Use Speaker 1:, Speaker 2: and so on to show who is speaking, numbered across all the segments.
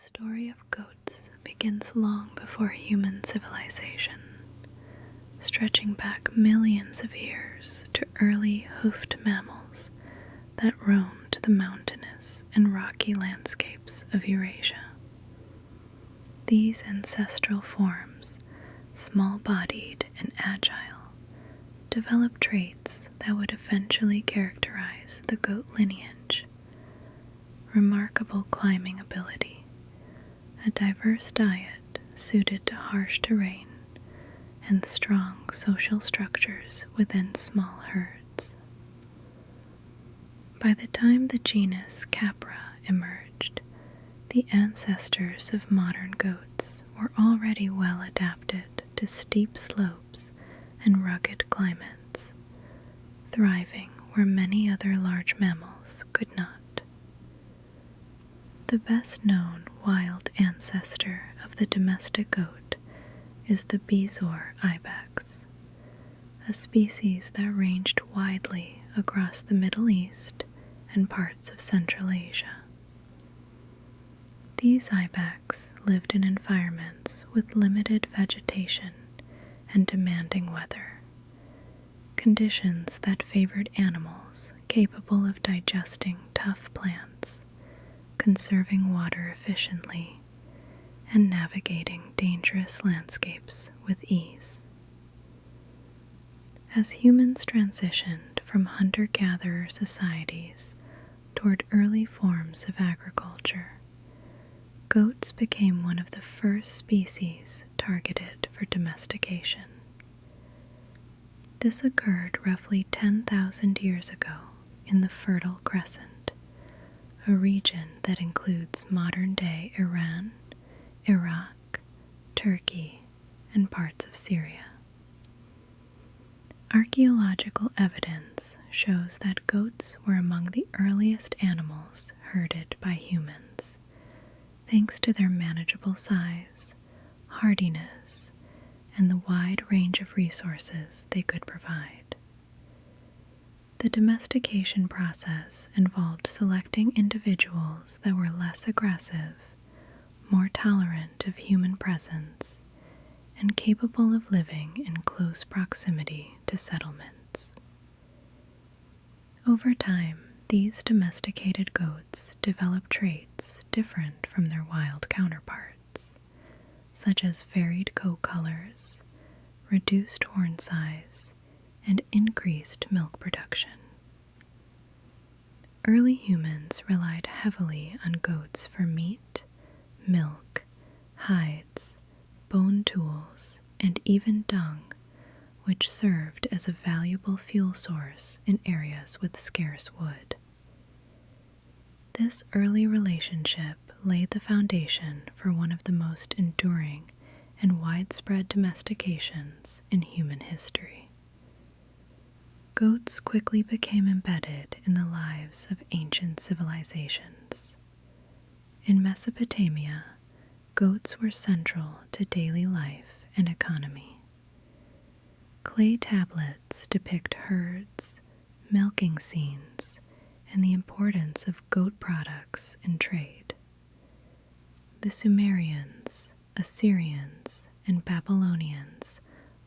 Speaker 1: story of goats begins long before human civilization, stretching back millions of years to early hoofed mammals that roamed the mountainous and rocky landscapes of Eurasia. These ancestral forms, small-bodied and agile, developed traits that would eventually characterize the goat lineage: remarkable climbing ability, a diverse diet suited to harsh terrain, and strong social structures within small herds. By the time the genus Capra emerged, the ancestors of modern goats were already well adapted to steep slopes and rugged climates, thriving where many other large mammals could not. The best-known wild ancestor of the domestic goat is the Bezoar ibex, a species that ranged widely across the Middle East and parts of Central Asia. These ibex lived in environments with limited vegetation and demanding weather, conditions that favored animals capable of digesting tough plants, conserving water efficiently, and navigating dangerous landscapes with ease. As humans transitioned from hunter-gatherer societies toward early forms of agriculture, goats became one of the first species targeted for domestication. This occurred roughly 10,000 years ago in the Fertile Crescent, a region that includes modern-day Iran, Iraq, Turkey, and parts of Syria. Archaeological evidence shows that goats were among the earliest animals herded by humans, thanks to their manageable size, hardiness, and the wide range of resources they could provide. The domestication process involved selecting individuals that were less aggressive, more tolerant of human presence, and capable of living in close proximity to settlements. Over time, these domesticated goats developed traits different from their wild counterparts, such as varied coat colors, reduced horn size, and increased milk production. Early humans relied heavily on goats for meat, milk, hides, bone tools, and even dung, which served as a valuable fuel source in areas with scarce wood. This early relationship laid the foundation for one of the most enduring and widespread domestications in human history. Goats quickly became embedded in the lives of ancient civilizations. In Mesopotamia, goats were central to daily life and economy. Clay tablets depict herds, milking scenes, and the importance of goat products in trade. The Sumerians, Assyrians, and Babylonians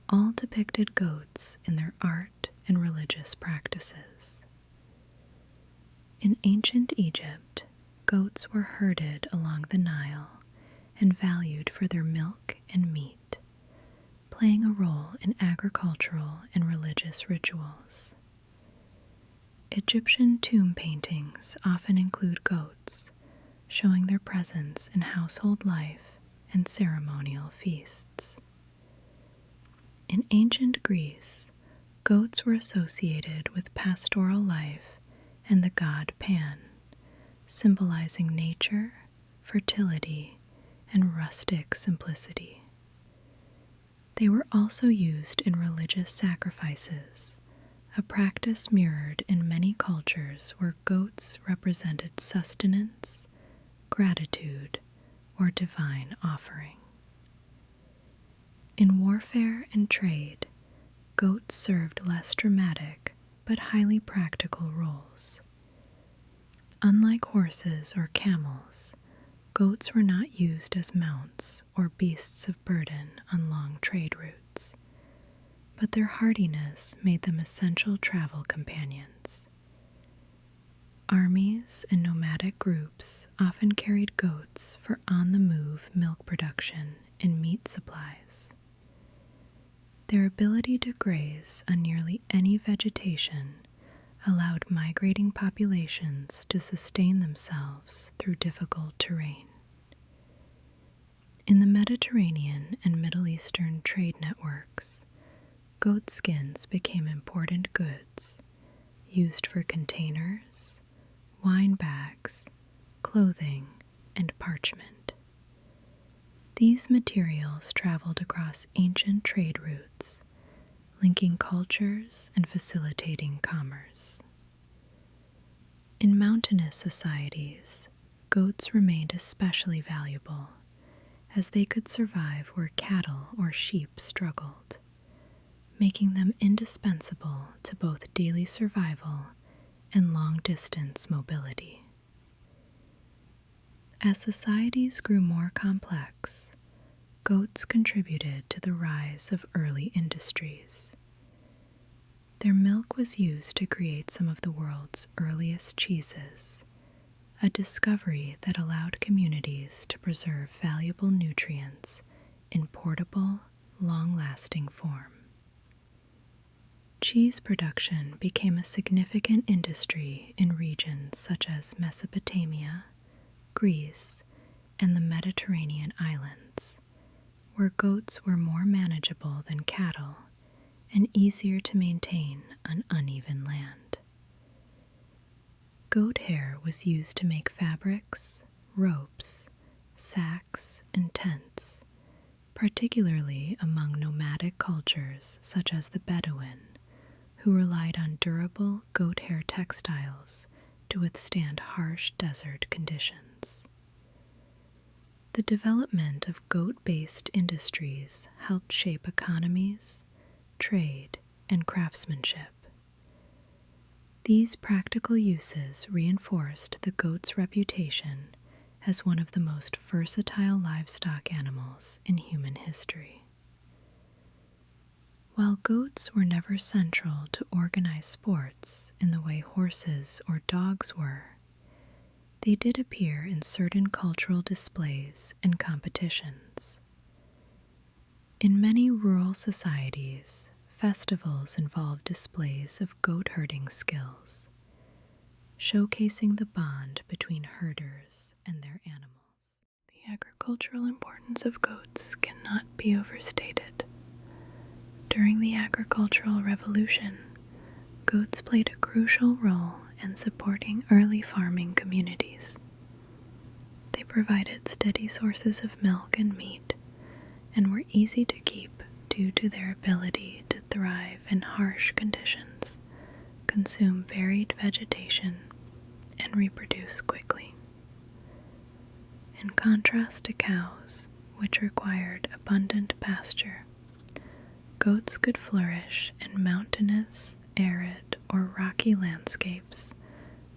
Speaker 1: all depicted goats in their art and religious practices. In ancient Egypt, goats were herded along the Nile and valued for their milk and meat, playing a role in agricultural and religious rituals. Egyptian tomb paintings often include goats, showing their presence in household life and ceremonial feasts. In ancient Greece, goats were associated with pastoral life and the god Pan, symbolizing nature, fertility, and rustic simplicity. They were also used in religious sacrifices, a practice mirrored in many cultures where goats represented sustenance, gratitude, or divine offering. In warfare and trade, goats served less dramatic but highly practical roles. Unlike horses or camels, Goats were not used as mounts or beasts of burden on long trade routes, but their hardiness made them essential travel companions. Armies and nomadic groups often carried goats for on-the-move milk production and meat supplies. Their ability to graze on nearly any vegetation allowed migrating populations to sustain themselves through difficult terrain. In the Mediterranean and Middle Eastern trade networks, goat skins became important goods, used for containers, wine bags, clothing, and parchment. These materials traveled across ancient trade routes, linking cultures and facilitating commerce. In mountainous societies, goats remained especially valuable, as they could survive where cattle or sheep struggled, making them indispensable to both daily survival and long-distance mobility. As societies grew more complex, goats contributed to the rise of early industries. Their milk was used to create some of the world's earliest cheeses, a discovery that allowed communities to preserve valuable nutrients in portable, long-lasting form. Cheese production became a significant industry in regions such as Mesopotamia, Greece, and the Mediterranean islands, where goats were more manageable than cattle and easier to maintain on uneven land. Goat hair was used to make fabrics, ropes, sacks, and tents, particularly among nomadic cultures such as the Bedouin, who relied on durable goat hair textiles to withstand harsh desert conditions. The development of goat-based industries helped shape economies, trade, and craftsmanship. These practical uses reinforced the goat's reputation as one of the most versatile livestock animals in human history. While goats were never central to organized sports in the way horses or dogs were, they did appear in certain cultural displays and competitions. In many rural societies, festivals involved displays of goat herding skills, showcasing the bond between herders and their animals. The agricultural importance of goats cannot be overstated. During the agricultural revolution, goats played a crucial role in supporting early farming communities. They provided steady sources of milk and meat, and were easy to keep due to their ability to thrive in harsh conditions, consume varied vegetation, and reproduce quickly. In contrast to cows, which required abundant pasture, goats could flourish in mountainous, arid, or rocky landscapes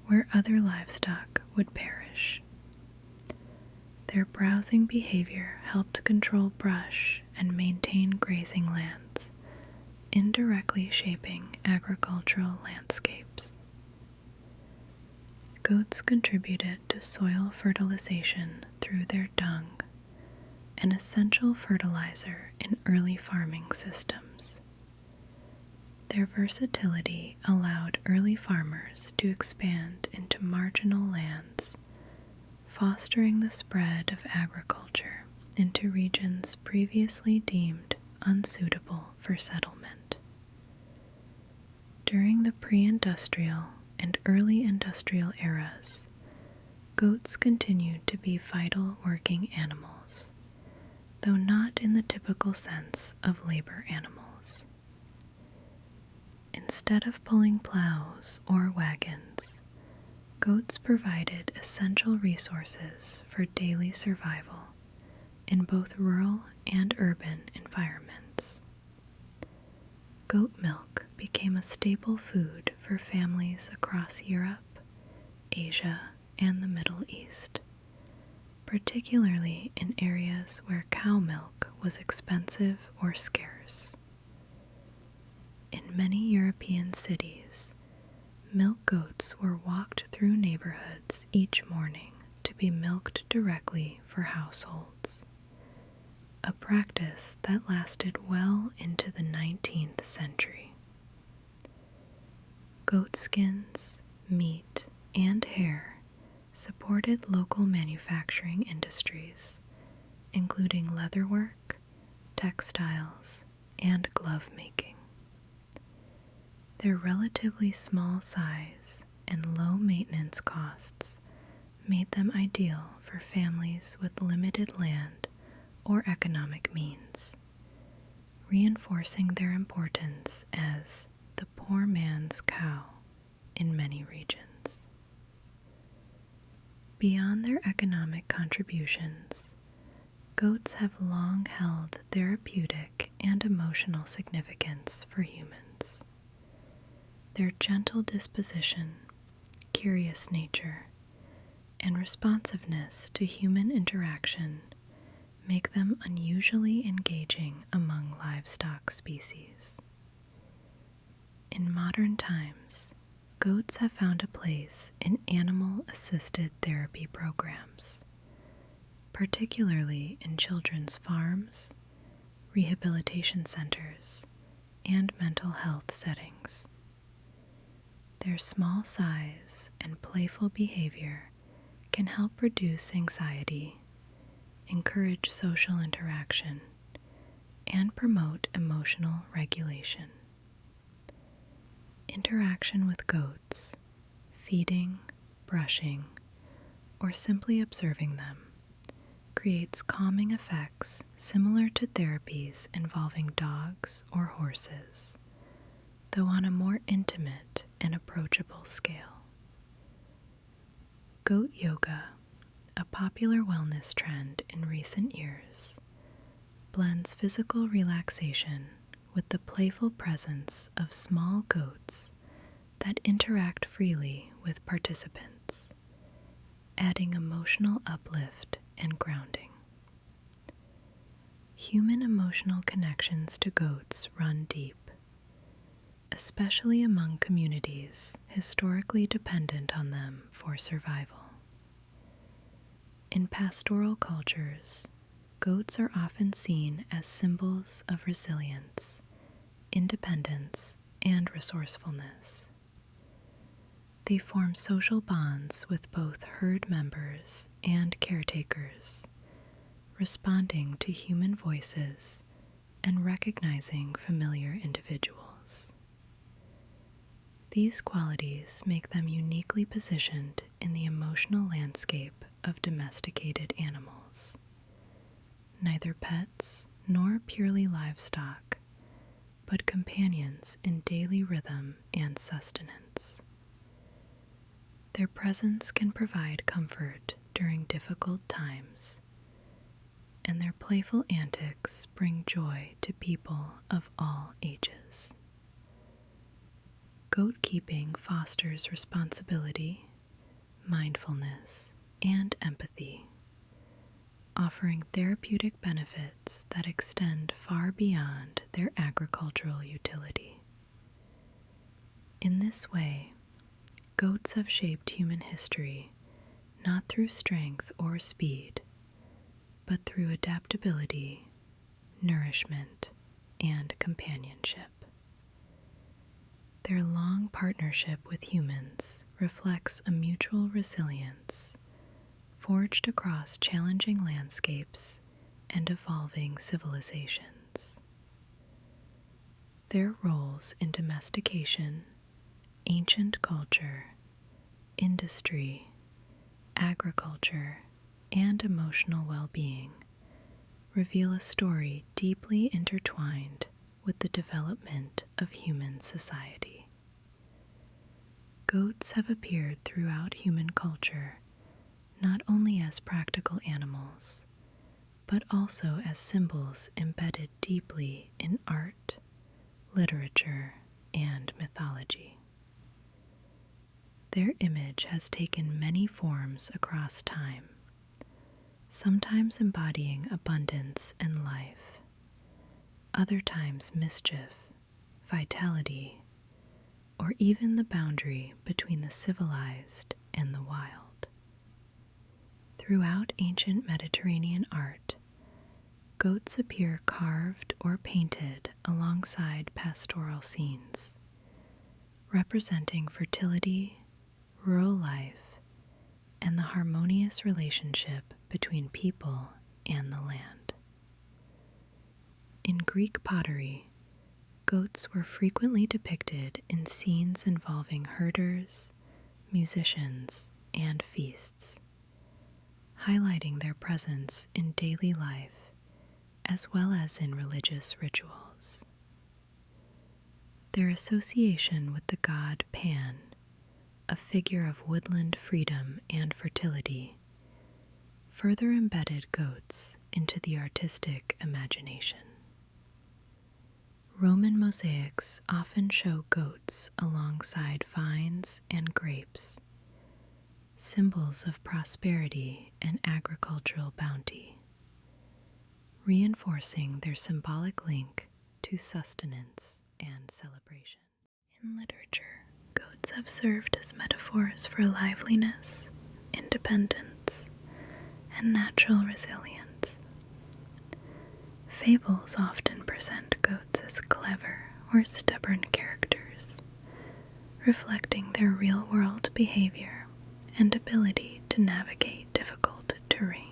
Speaker 1: where other livestock would perish. Their browsing behavior helped control brush and maintain grazing lands, indirectly shaping agricultural landscapes. Goats contributed to soil fertilization through their dung, an essential fertilizer in early farming systems. Their versatility allowed early farmers to expand into marginal lands, fostering the spread of agriculture into regions previously deemed unsuitable for settlement. During the pre-industrial and early industrial eras, goats continued to be vital working animals, though not in the typical sense of labor animals. Instead of pulling plows or wagons, goats provided essential resources for daily survival in both rural and urban environments. Goat milk became a staple food for families across Europe, Asia, and the Middle East, particularly in areas where cow milk was expensive or scarce. In many European cities, milk goats were walked through neighborhoods each morning to be milked directly for households, a practice that lasted well into the 19th century. Goat skins, meat, and hair supported local manufacturing industries, including leatherwork, textiles, and glove making. Their relatively small size and low maintenance costs made them ideal for families with limited land or economic means, reinforcing their importance as the poor man's cow in many regions. Beyond their economic contributions, goats have long held therapeutic and emotional significance for humans. Their gentle disposition, curious nature, and responsiveness to human interaction make them unusually engaging among livestock species. In modern times, goats have found a place in animal-assisted therapy programs, particularly in children's farms, rehabilitation centers, and mental health settings. Their small size and playful behavior can help reduce anxiety, encourage social interaction, and promote emotional regulation. Interaction with goats, feeding, brushing, or simply observing them, creates calming effects similar to therapies involving dogs or horses, though on a more intimate and approachable scale. Goat yoga, a popular wellness trend in recent years, blends physical relaxation with the playful presence of small goats that interact freely with participants, adding emotional uplift and grounding. Human emotional connections to goats run deep, especially among communities historically dependent on them for survival. In pastoral cultures, goats are often seen as symbols of resilience, independence, and resourcefulness. They form social bonds with both herd members and caretakers, responding to human voices and recognizing familiar individuals. These qualities make them uniquely positioned in the emotional landscape of domesticated animals. Neither pets nor purely livestock, but companions in daily rhythm and sustenance. Their presence can provide comfort during difficult times, and their playful antics bring joy to people of all ages. Goat keeping fosters responsibility, mindfulness, and empathy, offering therapeutic benefits that extend far beyond their agricultural utility. In this way, goats have shaped human history not through strength or speed, but through adaptability, nourishment, and companionship. Their long partnership with humans reflects a mutual resilience forged across challenging landscapes and evolving civilizations. Their roles in domestication, ancient culture, industry, agriculture, and emotional well-being reveal a story deeply intertwined with the development of human society. Goats have appeared throughout human culture not only as practical animals, but also as symbols embedded deeply in art, literature, and mythology. Their image has taken many forms across time, sometimes embodying abundance and life, other times mischief, vitality, or even the boundary between the civilized and the wild. Throughout ancient Mediterranean art, goats appear carved or painted alongside pastoral scenes, representing fertility, rural life, and the harmonious relationship between people and the land. In Greek pottery, goats were frequently depicted in scenes involving herders, musicians, and feasts, highlighting their presence in daily life as well as in religious rituals. Their association with the god Pan, a figure of woodland freedom and fertility, further embedded goats into the artistic imagination. Roman mosaics often show goats alongside vines and grapes, symbols of prosperity and agricultural bounty, reinforcing their symbolic link to sustenance and celebration. In literature, goats have served as metaphors for liveliness, independence, and natural resilience. Fables often present goats as clever or stubborn characters, reflecting their real-world behavior and ability to navigate difficult terrain.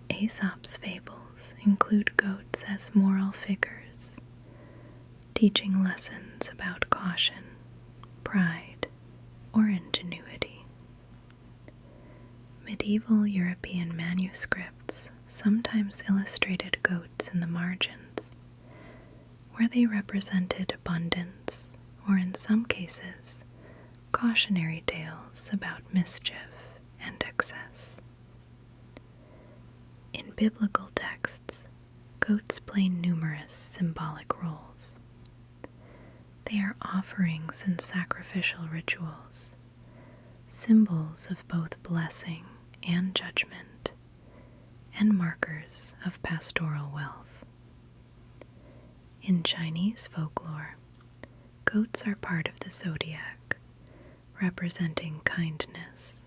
Speaker 1: Aesop's fables include goats as moral figures, teaching lessons about caution, pride, or ingenuity. Medieval European manuscripts sometimes illustrated goats in the margins, where they represented abundance, or in some cases, cautionary tales about mischief and excess. In biblical texts, goats play numerous symbolic roles. They are offerings in sacrificial rituals, symbols of both blessing and judgment, and markers of pastoral wealth. In Chinese folklore, goats are part of the zodiac, representing kindness,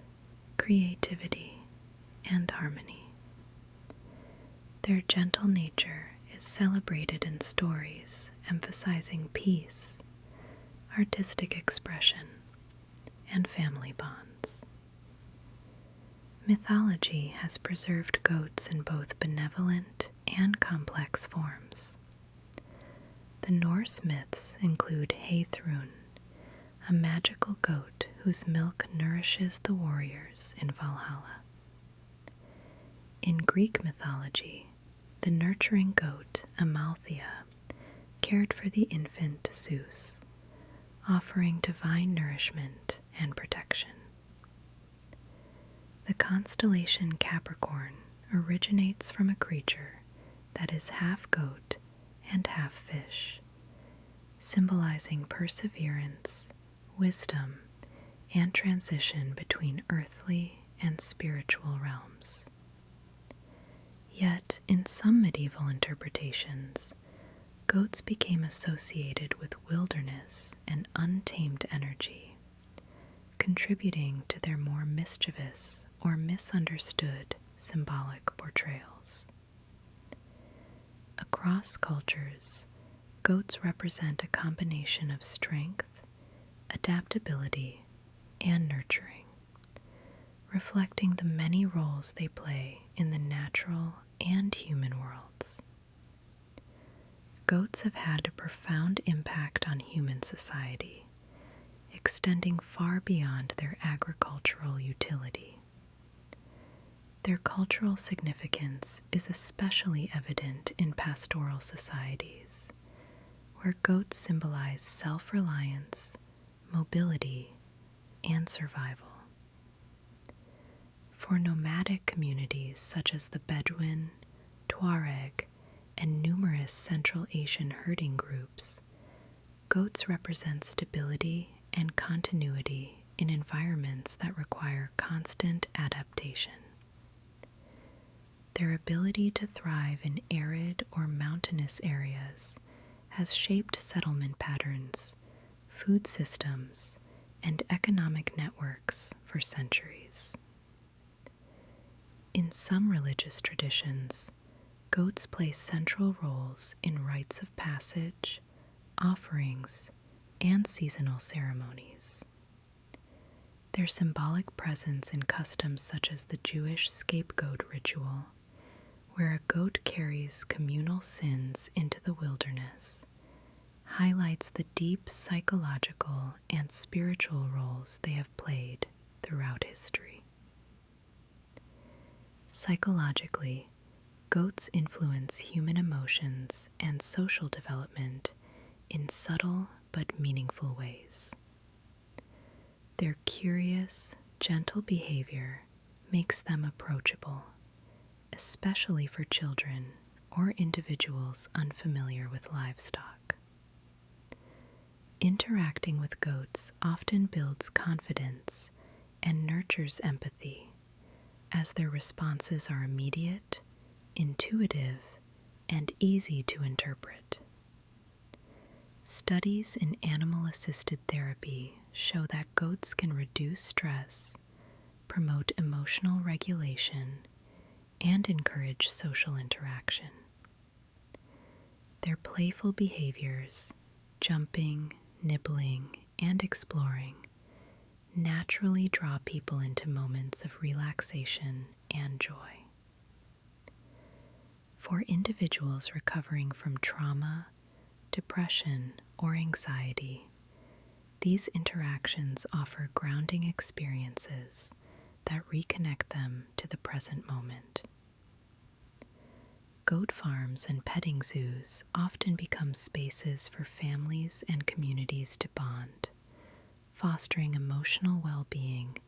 Speaker 1: creativity, and harmony. Their gentle nature is celebrated in stories emphasizing peace, artistic expression, and family bonds. Mythology has preserved goats in both benevolent and complex forms. The Norse myths include Heithrun, a magical goat whose milk nourishes the warriors in Valhalla. In Greek mythology, the nurturing goat Amalthea cared for the infant Zeus, offering divine nourishment and protection. The constellation Capricorn originates from a creature that is half goat and half fish, symbolizing perseverance, wisdom, and transition between earthly and spiritual realms. Yet, in some medieval interpretations, goats became associated with wilderness and untamed energy, contributing to their more mischievous or misunderstood symbolic portrayals. Across cultures, goats represent a combination of strength, adaptability, and nurturing, reflecting the many roles they play in the natural and human worlds. Goats have had a profound impact on human society, extending far beyond their agricultural utility. Their cultural significance is especially evident in pastoral societies, where goats symbolize self-reliance, mobility, and survival. For nomadic communities such as the Bedouin, Tuareg, and numerous Central Asian herding groups, goats represent stability and continuity in environments that require constant adaptation. their ability to thrive in arid or mountainous areas has shaped settlement patterns, food systems, and economic networks for centuries. In some religious traditions, goats play central roles in rites of passage, offerings, and seasonal ceremonies. Their symbolic presence in customs such as the Jewish scapegoat ritual, where a goat carries communal sins into the wilderness, highlights the deep psychological and spiritual roles they have played throughout history. Psychologically, goats influence human emotions and social development in subtle but meaningful ways. Their curious, gentle behavior makes them approachable, especially for children or individuals unfamiliar with livestock. Interacting with goats often builds confidence and nurtures empathy, as their responses are immediate, intuitive, and easy to interpret. Studies in animal-assisted therapy show that goats can reduce stress, promote emotional regulation, and encourage social interaction. Their playful behaviors, jumping, nibbling, and exploring, naturally draw people into moments of relaxation and joy. For individuals recovering from trauma, depression, or anxiety, these interactions offer grounding experiences that reconnect them to the present moment. Goat farms and petting zoos often become spaces for families and communities to bond, fostering emotional well-being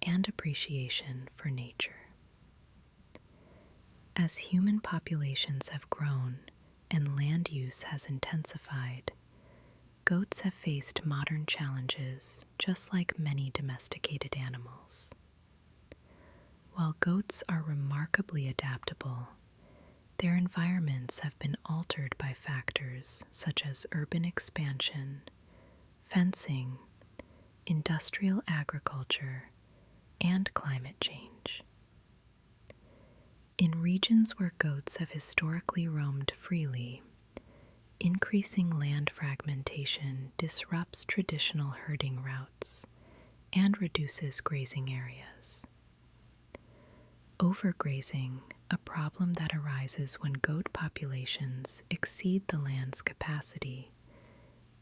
Speaker 1: and appreciation for nature. As human populations have grown and land use has intensified, goats have faced modern challenges just like many domesticated animals. While goats are remarkably adaptable, their environments have been altered by factors such as urban expansion, fencing, industrial agriculture, and climate change. In regions where goats have historically roamed freely, increasing land fragmentation disrupts traditional herding routes and reduces grazing areas. Overgrazing, a problem that arises when goat populations exceed the land's capacity,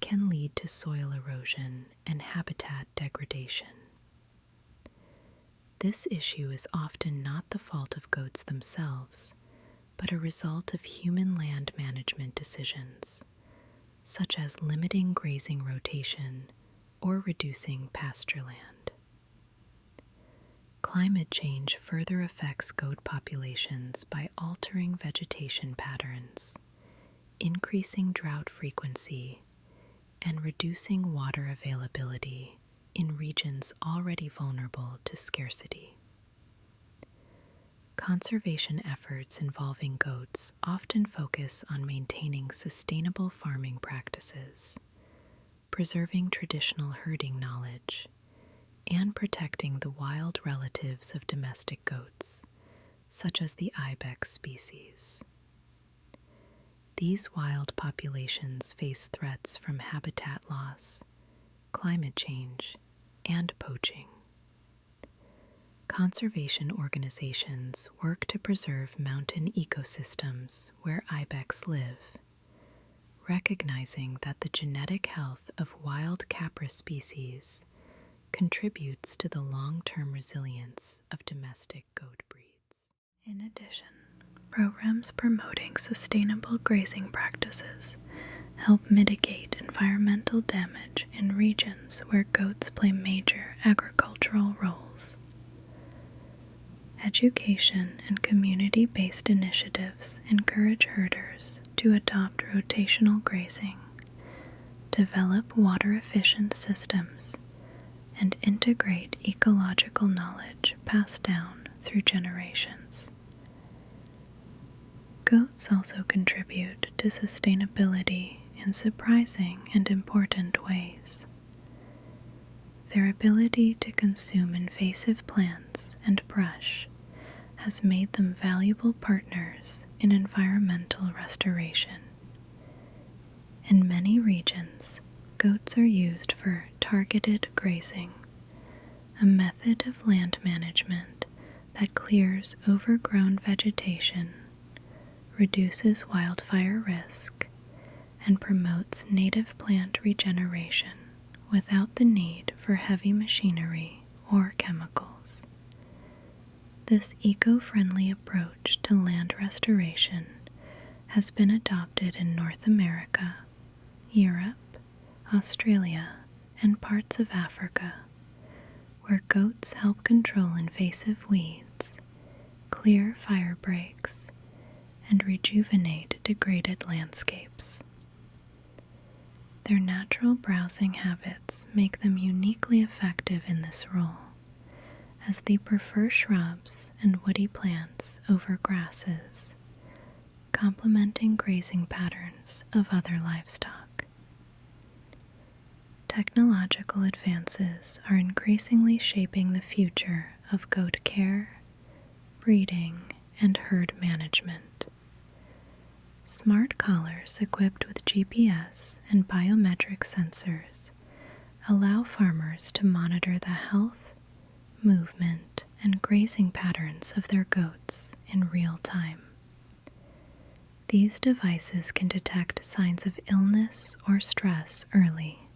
Speaker 1: can lead to soil erosion and habitat degradation. This issue is often not the fault of goats themselves, but a result of human land management decisions, such as limiting grazing rotation or reducing pasture land. Climate change further affects goat populations by altering vegetation patterns, increasing drought frequency, and reducing water availability in regions already vulnerable to scarcity. Conservation efforts involving goats often focus on maintaining sustainable farming practices, preserving traditional herding knowledge, and protecting the wild relatives of domestic goats, such as the ibex species. These wild populations face threats from habitat loss, climate change, and poaching. Conservation organizations work to preserve mountain ecosystems where ibex live, recognizing that the genetic health of wild capra species contributes to the long-term resilience of domestic goat breeds. In addition, programs promoting sustainable grazing practices help mitigate environmental damage in regions where goats play major agricultural roles. Education and community-based initiatives encourage herders to adopt rotational grazing, develop water-efficient systems, and integrate ecological knowledge passed down through generations. Goats also contribute to sustainability in surprising and important ways. Their ability to consume invasive plants and brush has made them valuable partners in environmental restoration. In many regions, goats are used for targeted grazing, a method of land management that clears overgrown vegetation, reduces wildfire risk, and promotes native plant regeneration without the need for heavy machinery or chemicals. This eco-friendly approach to land restoration has been adopted in North America, Europe, Australia, and parts of Africa, where goats help control invasive weeds, clear fire breaks, and rejuvenate degraded landscapes. Their natural browsing habits make them uniquely effective in this role, as they prefer shrubs and woody plants over grasses, complementing grazing patterns of other livestock. Technological advances are increasingly shaping the future of goat care, breeding, and herd management. Smart collars equipped with GPS and biometric sensors allow farmers to monitor the health, movement, and grazing patterns of their goats in real time. These devices can detect signs of illness or stress early,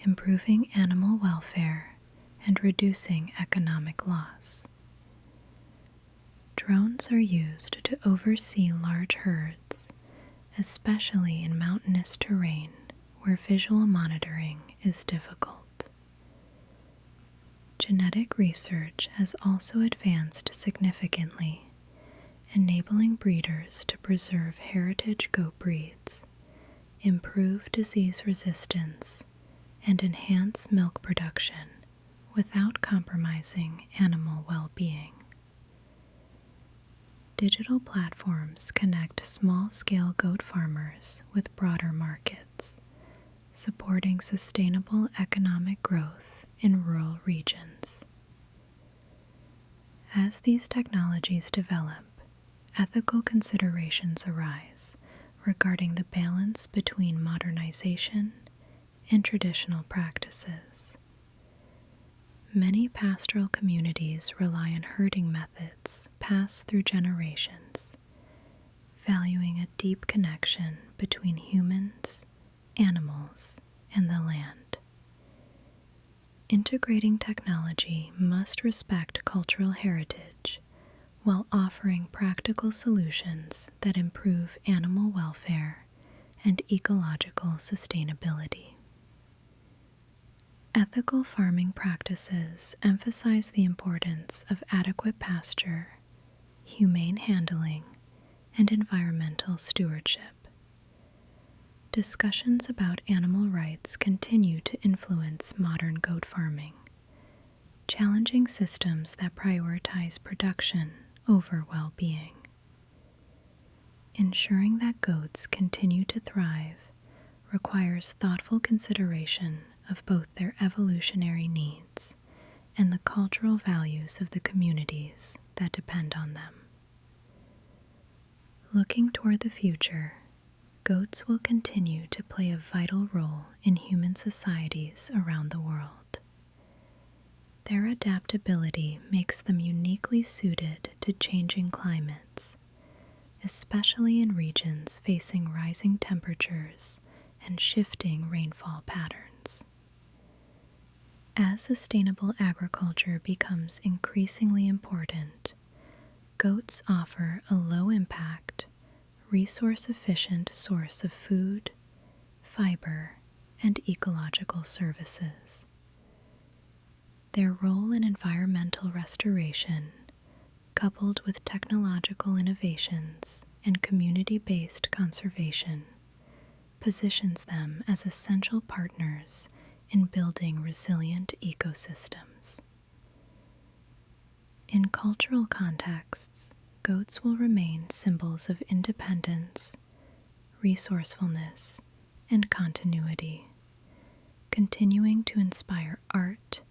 Speaker 1: improving animal welfare and reducing economic loss. Drones are used to oversee large herds, especially in mountainous terrain where visual monitoring is difficult. Genetic research has also advanced significantly, enabling breeders to preserve heritage goat breeds, improve disease resistance, and enhance milk production without compromising animal well-being. Digital platforms connect small-scale goat farmers with broader markets, supporting sustainable economic growth in rural regions. As these technologies develop, ethical considerations arise regarding the balance between modernization and traditional practices. Many pastoral communities rely on herding methods passed through generations, valuing a deep connection between humans, animals, and the land. Integrating technology must respect cultural heritage while offering practical solutions that improve animal welfare and ecological sustainability. Ethical farming practices emphasize the importance of adequate pasture, humane handling, and environmental stewardship. Discussions about animal rights continue to influence modern goat farming, challenging systems that prioritize production over well-being. Ensuring that goats continue to thrive requires thoughtful consideration of both their evolutionary needs and the cultural values of the communities that depend on them. Looking toward the future, goats will continue to play a vital role in human societies around the world. Their adaptability makes them uniquely suited to changing climates, especially in regions facing rising temperatures and shifting rainfall patterns. As sustainable agriculture becomes increasingly important, goats offer a low-impact, resource-efficient source of food, fiber, and ecological services. Their role in environmental restoration, coupled with technological innovations and community-based conservation, positions them as essential partners in building resilient ecosystems. In cultural contexts, goats will remain symbols of independence, resourcefulness, and continuity, continuing to inspire art,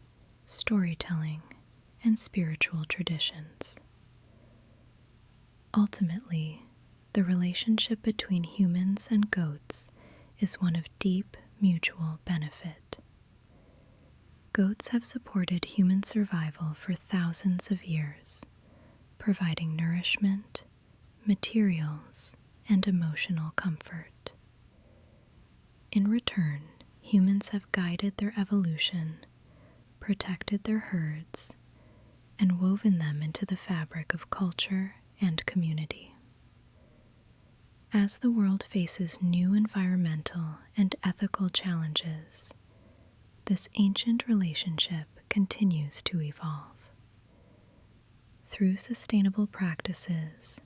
Speaker 1: storytelling, and spiritual traditions. Ultimately, the relationship between humans and goats is one of deep mutual benefit. Goats have supported human survival for thousands of years, providing nourishment, materials, and emotional comfort. In return, humans have guided their evolution, protected their herds, and woven them into the fabric of culture and community. As the world faces new environmental and ethical challenges, this ancient relationship continues to evolve. Through sustainable practices,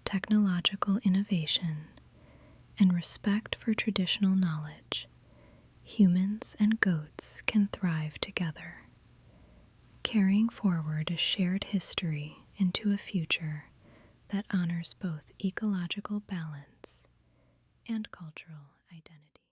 Speaker 1: technological innovation, and respect for traditional knowledge, humans and goats can thrive together, carrying forward a shared history into a future that honors both ecological balance and cultural identity.